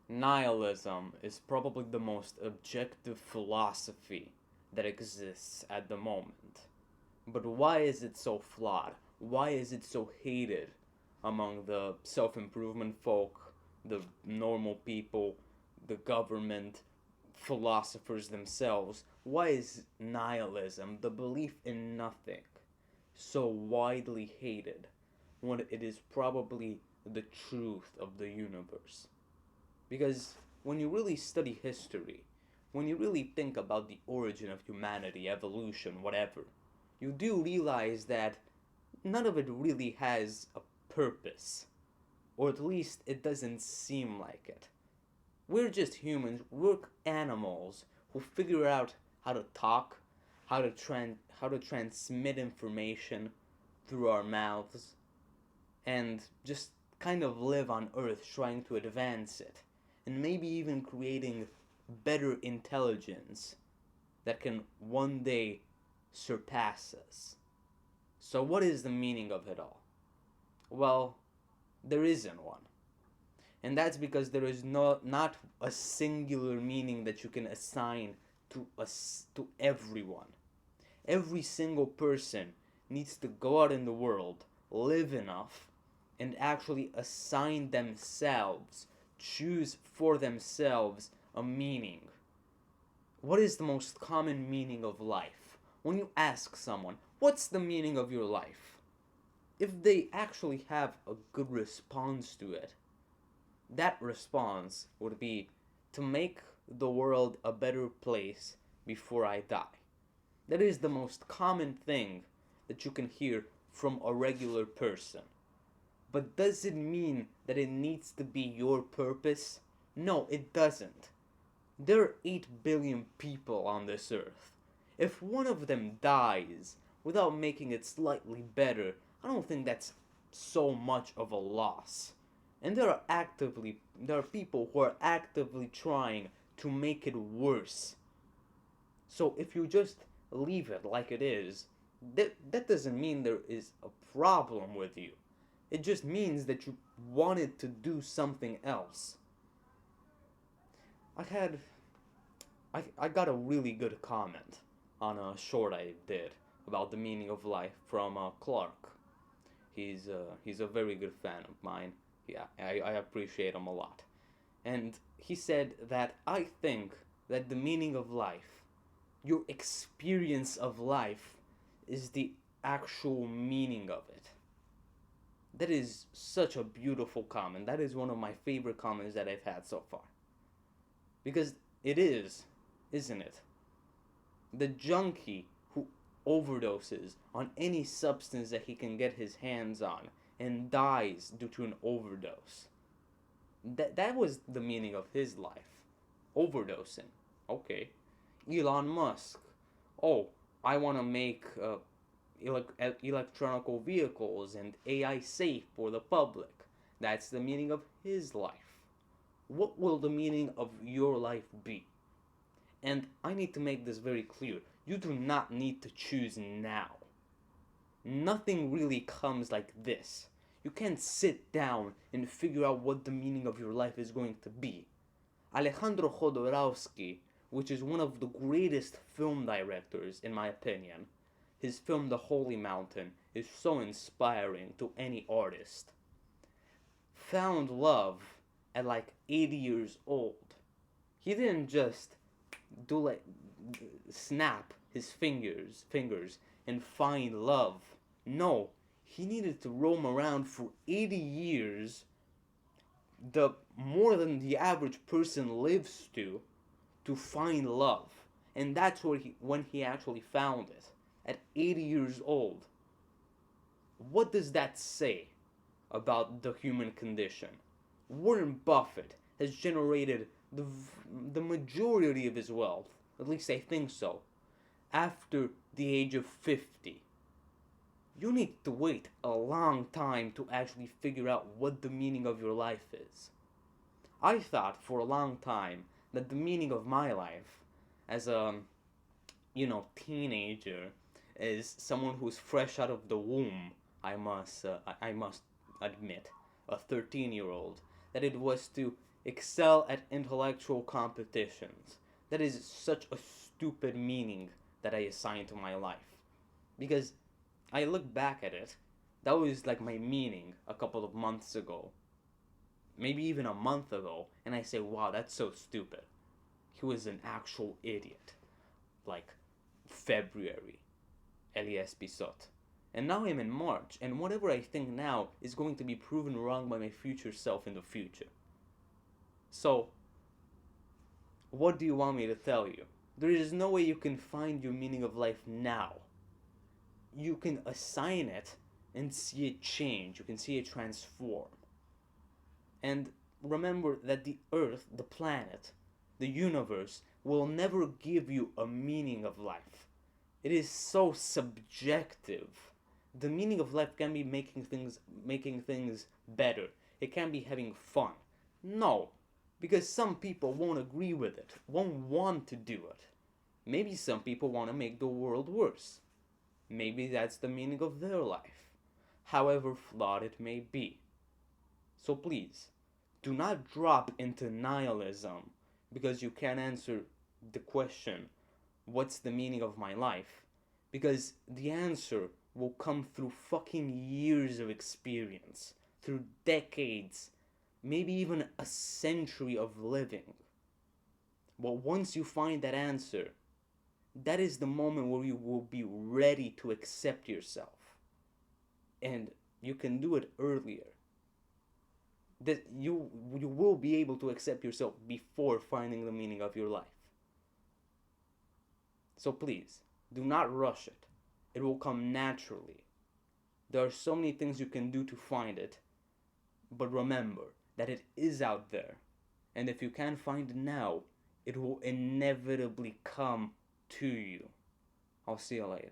Nihilism is probably the most objective philosophy that exists at the moment. But why is it so flawed? Why is it so hated among the self improvement folk, the normal people, the government, philosophers themselves? Why is nihilism, the belief in nothing, so widely hated when it is probably the truth of the universe? Because when you really study history, when you really think about the origin of humanity, evolution, whatever, you do realize that none of it really has a purpose. Or at least it doesn't seem like it. We're just humans, we're animals who figure out how to talk, how to transmit information through our mouths, and just kind of live on Earth trying to advance it, and maybe even creating better intelligence that can one day surpass us. So, what is the meaning of it all? Well, there isn't one. And that's because there is not a singular meaning that you can assign to everyone. Every single person needs to go out in the world, live enough, and actually assign themselves, choose for themselves a meaning. What is the most common meaning of life? When you ask someone, what's the meaning of your life? If they actually have a good response to it, that response would be to make the world a better place before I die. That is the most common thing that you can hear from a regular person. But does it mean that it needs to be your purpose? No, it doesn't. There are 8 billion people on this earth. If one of them dies without making it slightly better, I don't think that's so much of a loss. And there are people who are actively trying to make it worse. So if you just leave it like it is, that doesn't mean there is a problem with you. It just means that you wanted to do something else. I had I got a really good comment on a short I did about the meaning of life from Clark. He's a very good fan of mine. Yeah, I appreciate him a lot. And he said that I think that the meaning of life, your experience of life, is the actual meaning of it. That is such a beautiful comment. That is one of my favorite comments that I've had so far. Because it is, isn't it? The junkie who overdoses on any substance that he can get his hands on and dies due to an overdose. That was the meaning of his life. Overdosing. Okay. Elon Musk. Oh, I want to make electronic vehicles and AI safe for the public. That's the meaning of his life. What will the meaning of your life be? And I need to make this very clear. You do not need to choose now. Nothing really comes like this. You can't sit down and figure out what the meaning of your life is going to be. Alejandro Jodorowsky, which is one of the greatest film directors in my opinion, his film The Holy Mountain is so inspiring to any artist, found love at like 80 years old. He didn't just do like snap his fingers and find love. No, he needed to roam around for 80 years, the more than the average person lives to find love. And that's when he actually found it at 80 years old. What does that say about the human condition? Warren Buffett has generated the majority of his wealth, at least I think so, after the age of 50. You need to wait a long time to actually figure out what the meaning of your life is. I thought for a long time that the meaning of my life as a, teenager, is someone who's fresh out of the womb, I must admit, a 13-year-old, that it was to excel at intellectual competitions. That is such a stupid meaning that I assign to my life. Because I look back at it, that was like my meaning a couple of months ago, maybe even a month ago, and I say, wow, that's so stupid. He was an actual idiot. Like February, Elias Bisot. And now I'm in March, and whatever I think now is going to be proven wrong by my future self in the future. So, what do you want me to tell you? There is no way you can find your meaning of life now. You can assign it and see it change, you can see it transform. And remember that the earth, the planet, the universe will never give you a meaning of life. It is so subjective. The meaning of life can be making things better. It can be having fun. No, because some people won't agree with it, won't want to do it. Maybe some people want to make the world worse. Maybe that's the meaning of their life, however flawed it may be. So please, do not drop into nihilism because you can't answer the question, what's the meaning of my life? Because the answer will come through fucking years of experience, through decades, maybe even a century of living. But once you find that answer, that is the moment where you will be ready to accept yourself. And you can do it earlier. That you will be able to accept yourself before finding the meaning of your life. So please, do not rush it. It will come naturally. There are so many things you can do to find it, but remember that it is out there. And if you can't find it now, it will inevitably come to you. I'll see you later.